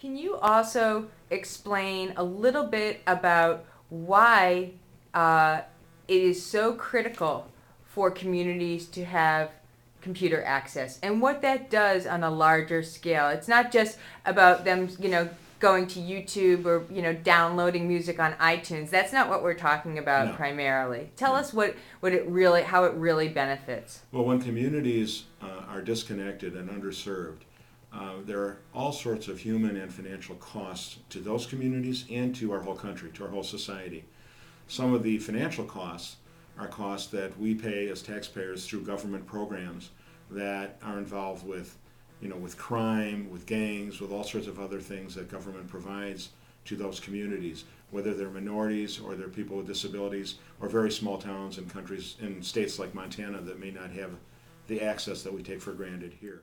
Can you also explain a little bit about why uh, it is so critical for communities to have computer access and what that does on a larger scale? It's not just about them, going to YouTube or, downloading music on iTunes. That's not what we're talking about No, primarily. Tell no. us what it really, how it really benefits. Well, when communities are disconnected and underserved, there are all sorts of human and financial costs to those communities and to our whole country, to our whole society. Some of the financial costs are costs that we pay as taxpayers through government programs that are involved with, with crime, with gangs, with all sorts of other things that government provides to those communities, whether they're minorities or they're people with disabilities or very small towns and countries in states like Montana that may not have the access that we take for granted here.